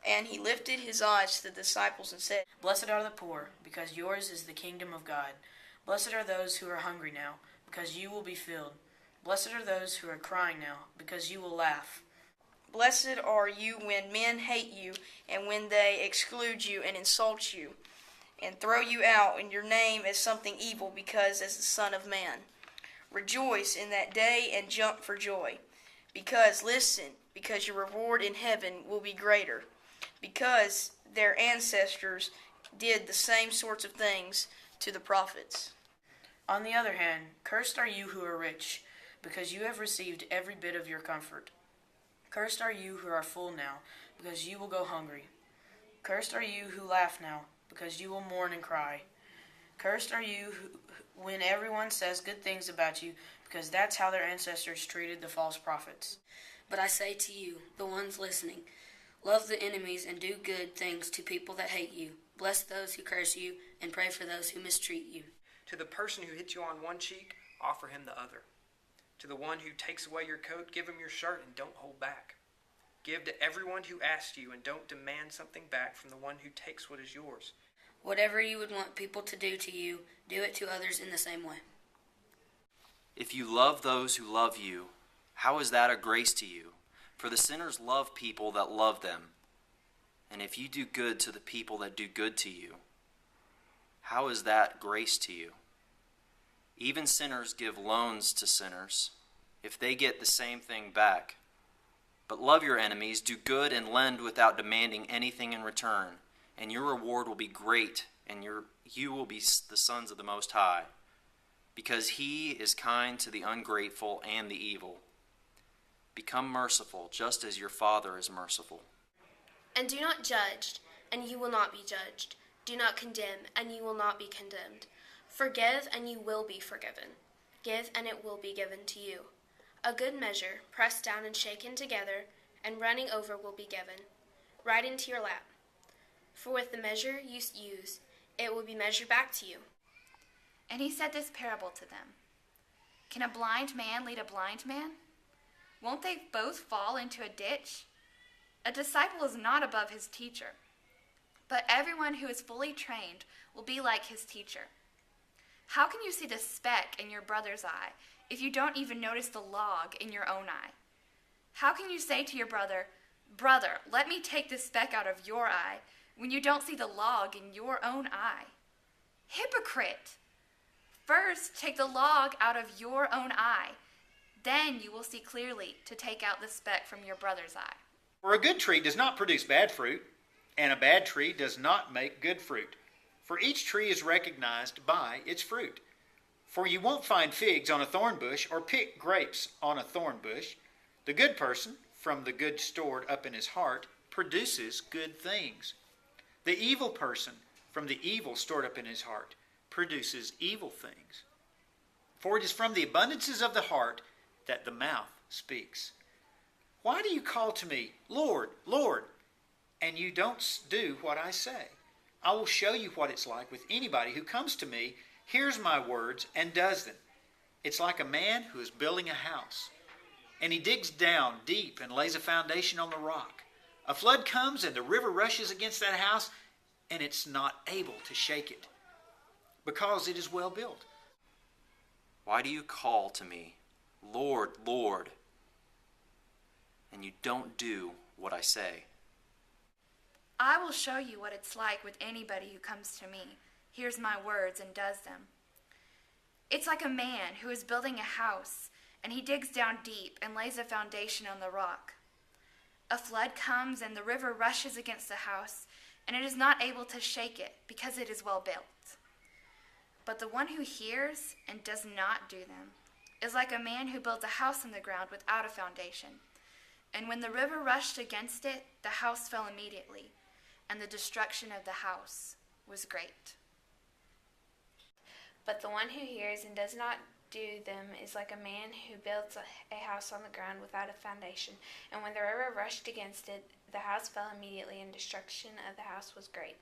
And he lifted his eyes to the disciples and said, Blessed are the poor, because yours is the kingdom of God. Blessed are those who are hungry now, because you will be filled. Blessed are those who are crying now, because you will laugh. Blessed are you when men hate you, and when they exclude you and insult you, and throw you out in your name as something evil because as the Son of Man. Rejoice in that day and jump for joy. Because your reward in heaven will be greater, because their ancestors did the same sorts of things to the prophets. On the other hand, cursed are you who are rich, because you have received every bit of your comfort. Cursed are you who are full now, because you will go hungry. Cursed are you who laugh now, because you will mourn and cry. Cursed are you when everyone says good things about you, because that's how their ancestors treated the false prophets. But I say to you, the ones listening, love the enemies and do good things to people that hate you. Bless those who curse you, and pray for those who mistreat you. To the person who hits you on one cheek, offer him the other. To the one who takes away your coat, give him your shirt and don't hold back. Give to everyone who asks you and don't demand something back from the one who takes what is yours. Whatever you would want people to do to you, do it to others in the same way. If you love those who love you, how is that a grace to you? For the sinners love people that love them. And if you do good to the people that do good to you, how is that grace to you? Even sinners give loans to sinners if they get the same thing back. But love your enemies, do good and lend without demanding anything in return, and your reward will be great, and you will be the sons of the Most High, because he is kind to the ungrateful and the evil. Become merciful, just as your Father is merciful. And do not judge, and you will not be judged. Do not condemn, and you will not be condemned. Forgive, and you will be forgiven. Give, and it will be given to you. A good measure, pressed down and shaken together, and running over will be given, right into your lap. For with the measure you use, it will be measured back to you. And he said this parable to them. Can a blind man lead a blind man? Won't they both fall into a ditch? A disciple is not above his teacher, but everyone who is fully trained will be like his teacher. How can you see the speck in your brother's eye if you don't even notice the log in your own eye? How can you say to your brother, "Brother, let me take the speck out of your eye," when you don't see the log in your own eye? Hypocrite! First, take the log out of your own eye. Then you will see clearly to take out the speck from your brother's eye. For a good tree does not produce bad fruit, and a bad tree does not make good fruit. For each tree is recognized by its fruit. For you won't find figs on a thorn bush or pick grapes on a thorn bush. The good person, from the good stored up in his heart, produces good things. The evil person, from the evil stored up in his heart, produces evil things. For it is from the abundances of the heart that the mouth speaks. Why do you call to me, Lord, Lord, and you don't do what I say? I will show you what it's like with anybody who comes to me, hears my words, and does them. It's like a man who is building a house, and he digs down deep and lays a foundation on the rock. A flood comes and the river rushes against that house, and it's not able to shake it, because it is well built. Why do you call to me, Lord, Lord, and you don't do what I say? I will show you what it's like with anybody who comes to me, hears my words, and does them. It's like a man who is building a house, and he digs down deep and lays a foundation on the rock. A flood comes, and the river rushes against the house, and it is not able to shake it, because it is well built. But the one who hears and does not do them is like a man who builds a house on the ground without a foundation. And when the river rushed against it, the house fell immediately, and the destruction of the house was great. But the one who hears and does not do them is like a man who builds a house on the ground without a foundation. And when the river rushed against it, the house fell immediately, and destruction of the house was great.